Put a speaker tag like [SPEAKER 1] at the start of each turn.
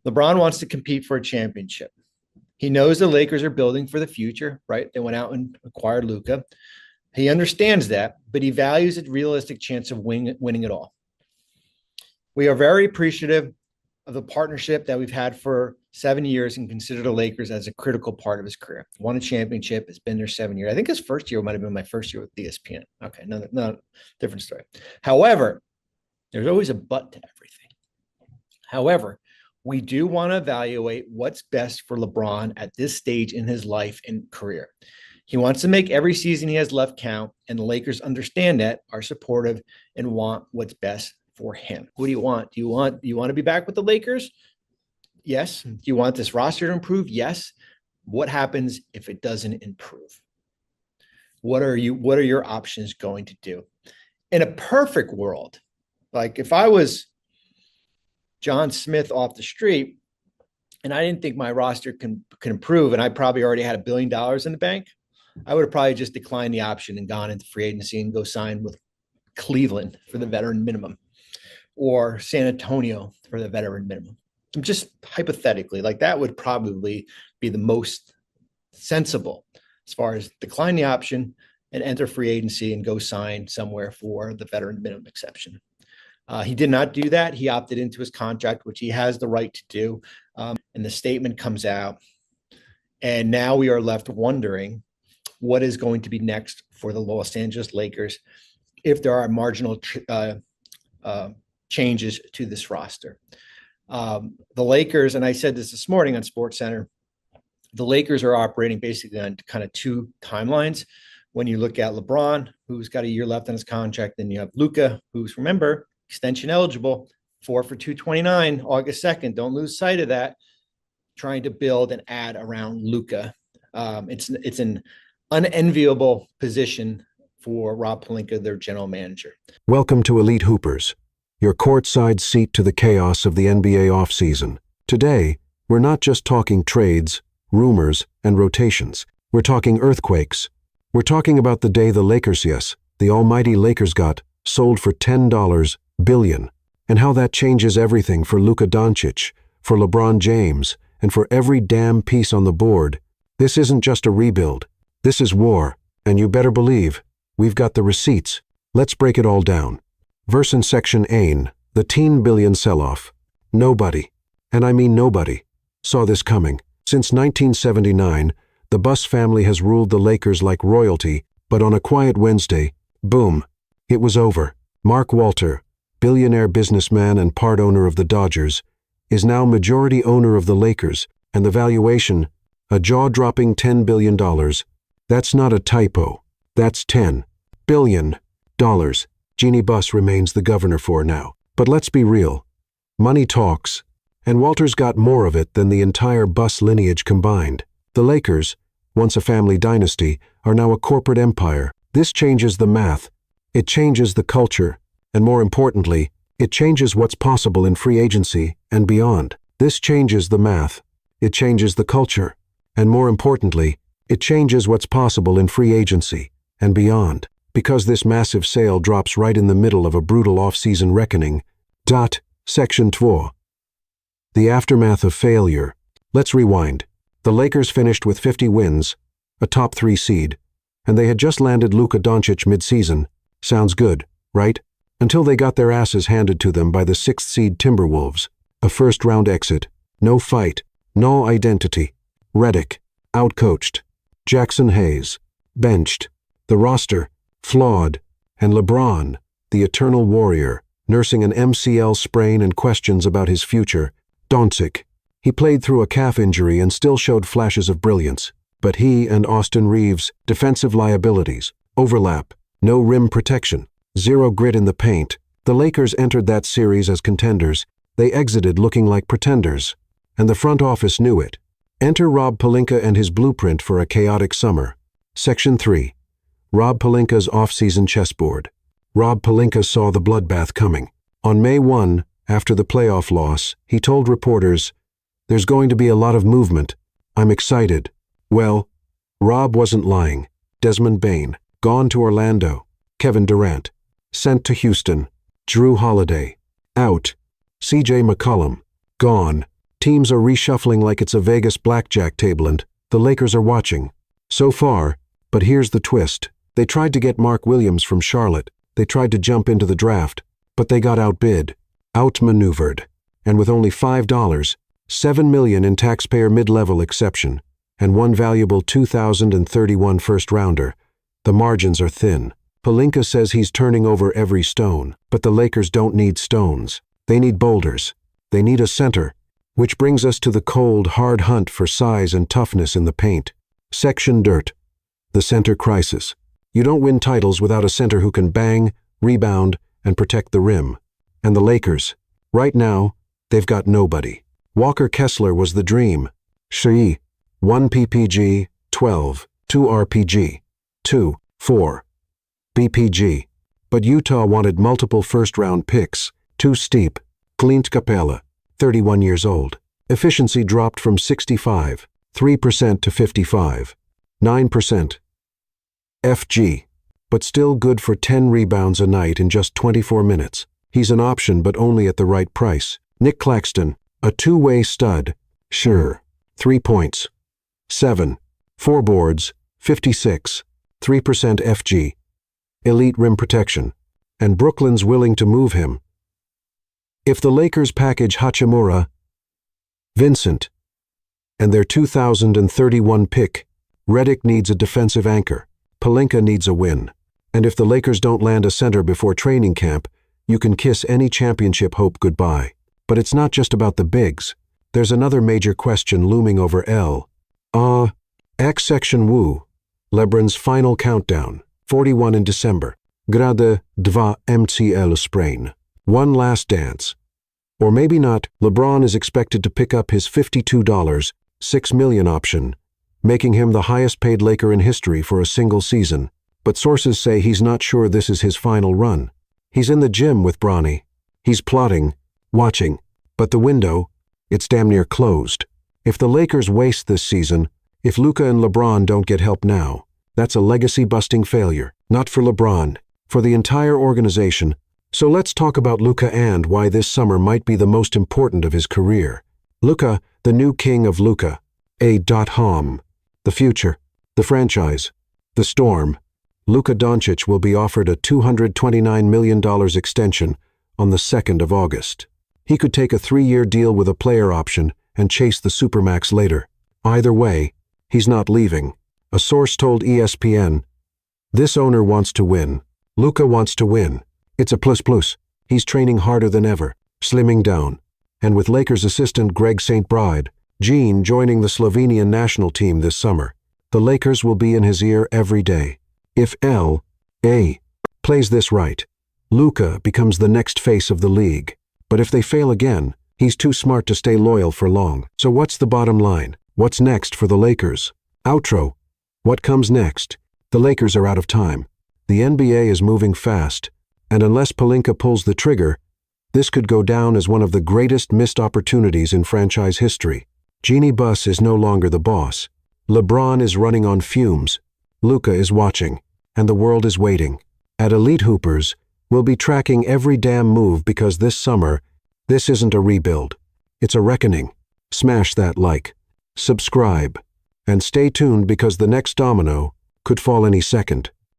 [SPEAKER 1] LeBron wants to compete for a championship. He knows the Lakers are building for the future, right? They went out and acquired Luka. He understands that, but he values a realistic chance of winning it all. We are very appreciative of the partnership that we've had for 7 years and consider the Lakers as a critical part of his career. Won a championship. It's been there 7 years. I think his first year might have been my first year with ESPN. Okay, no, different story. However, there's always a but to everything. However, we do want to evaluate what's best for LeBron at this stage in his life and career. He wants to make every season he has left count, and the Lakers understand that, are supportive, and want what's best for him. What do you want? Do you want to be back with the Lakers? Yes. Do you want this roster to improve? Yes. What happens if it doesn't improve? What are your options going to do? In a perfect world, like if I was John Smith off the street and I didn't think my roster can improve, and I probably already had $1 billion in the bank, I would have probably just declined the option and gone into free agency and go sign with Cleveland for the veteran minimum, or San Antonio for the veteran minimum. Just hypothetically, like that would probably be the most sensible as far as decline the option and enter free agency and go sign somewhere for the veteran minimum exception. He did not do that. He opted into his contract, which he has the right to do. And the statement comes out. And now we are left wondering what is going to be next for the Los Angeles Lakers if there are marginal changes to this roster. The Lakers, and I said this morning on SportsCenter, the Lakers are operating basically on kind of two timelines. When you look at LeBron, who's got a year left on his contract, then you have Luka, who's, remember, extension eligible, 4 for $229, August 2nd. Don't lose sight of that. Trying to build and add around Luka. It's an unenviable position for Rob Pelinka, their general manager.
[SPEAKER 2] Welcome to Elite Hoopers, your courtside seat to the chaos of the NBA offseason. Today, we're not just talking trades, rumors, and rotations. We're talking earthquakes. We're talking about the day the Lakers, yes, the almighty Lakers got sold for $10 billion, and how that changes everything for Luka Doncic, for LeBron James, and for every damn piece on the board. This isn't just a rebuild. This is war, and you better believe we've got the receipts. Let's break it all down. Verse in Section A, the $10 billion sell-off. Nobody, and I mean nobody, saw this coming. Since 1979, the Buss family has ruled the Lakers like royalty, but on a quiet Wednesday, boom, it was over. Mark Walter, billionaire businessman and part owner of the Dodgers, is now majority owner of the Lakers, and the valuation, a jaw-dropping $10 billion. That's not a typo. That's $10 billion. Jeannie Buss remains the governor for now. But let's be real. Money talks, and Walter's got more of it than the entire Buss lineage combined. The Lakers, once a family dynasty, are now a corporate empire. This changes the math. It changes the culture, and more importantly, it changes what's possible in free agency and beyond. This changes the math. It changes the culture, and more importantly, it changes what's possible in free agency and beyond. Because this massive sale drops right in the middle of a brutal off-season reckoning. Section 2. The aftermath of failure. Let's rewind. The Lakers finished with 50 wins, a top 3 seed, and they had just landed Luka Doncic mid-season. Sounds good, right? Until they got their asses handed to them by the 6th seed Timberwolves. A first-round exit. No fight. No identity. Redick, outcoached. Jackson Hayes, benched. The roster, flawed. And LeBron, the eternal warrior, nursing an MCL sprain and questions about his future. Doncic. He played through a calf injury and still showed flashes of brilliance. But he and Austin Reeves, defensive liabilities, overlap, no rim protection, zero grit in the paint. The Lakers entered that series as contenders. They exited looking like pretenders. And the front office knew it. Enter Rob Pelinka and his blueprint for a chaotic summer. Section 3. Rob Pelinka's off-season chessboard. Rob Pelinka saw the bloodbath coming. On May 1, after the playoff loss, he told reporters, "There's going to be a lot of movement. I'm excited." Well, Rob wasn't lying. Desmond Bane, gone to Orlando. Kevin Durant, sent to Houston. Drew Holiday, out. CJ McCollum, gone. Teams are reshuffling like it's a Vegas blackjack table and the Lakers are watching. So far, but here's the twist. They tried to get Mark Williams from Charlotte. They tried to jump into the draft, but they got outbid, outmaneuvered. And with only $5, $7 million in taxpayer mid-level exception, and one valuable 2031 first-rounder, the margins are thin. Pelinka says he's turning over every stone, but the Lakers don't need stones. They need boulders. They need a center, which brings us to the cold, hard hunt for size and toughness in the paint. Section Dirt. The center crisis. You don't win titles without a center who can bang, rebound, and protect the rim. And the Lakers, right now, they've got nobody. Walker Kessler was the dream. Shai, 1 PPG, 12, 2 RPG, 2, 4 BPG. But Utah wanted multiple first-round picks, too steep. Clint Capella, 31 years old. Efficiency dropped from 65, 3% to 55, 9%. FG, but still good for 10 rebounds a night in just 24 minutes. He's an option, but only at the right price. Nick Claxton, a two-way stud. Sure. 3 points. 7. 4 boards. 56. 3% FG. Elite rim protection. And Brooklyn's willing to move him. If the Lakers package Hachimura, Vincent, and their 2031 pick, Redick needs a defensive anchor. Pelinka needs a win. And if the Lakers don't land a center before training camp, you can kiss any championship hope goodbye. But it's not just about the bigs. There's another major question looming over X Section Wu. LeBron's final countdown, 41 in December. Grade 2 MCL sprain. One last dance. Or maybe not. LeBron is expected to pick up his $52, $6 million option, making him the highest-paid Laker in history for a single season. But sources say he's not sure this is his final run. He's in the gym with Bronny. He's plotting, watching. But the window, it's damn near closed. If the Lakers waste this season, if Luka and LeBron don't get help now, that's a legacy-busting failure. Not for LeBron, for the entire organization. So let's talk about Luka and why this summer might be the most important of his career. Luka, the new king of Luka. A.Hom. The future. The franchise. The storm. Luka Doncic will be offered a $229 million extension on the 2nd of August. He could take a 3-year deal with a player option and chase the Supermax later. Either way, he's not leaving. A source told ESPN, "This owner wants to win. Luka wants to win. It's a plus-plus. He's training harder than ever, slimming down." And with Lakers assistant Greg St. Bride, Gene joining the Slovenian national team this summer, the Lakers will be in his ear every day. If L.A. plays this right, Luka becomes the next face of the league. But if they fail again, he's too smart to stay loyal for long. So what's the bottom line? What's next for the Lakers? Outro. What comes next? The Lakers are out of time. The NBA is moving fast, and unless Pelinka pulls the trigger, this could go down as one of the greatest missed opportunities in franchise history. Jeanie Buss is no longer the boss. LeBron is running on fumes. Luka is watching, and the world is waiting. At Elite Hoopers, we'll be tracking every damn move because this summer, this isn't a rebuild. It's a reckoning. Smash that like. Subscribe. And stay tuned because the next domino could fall any second.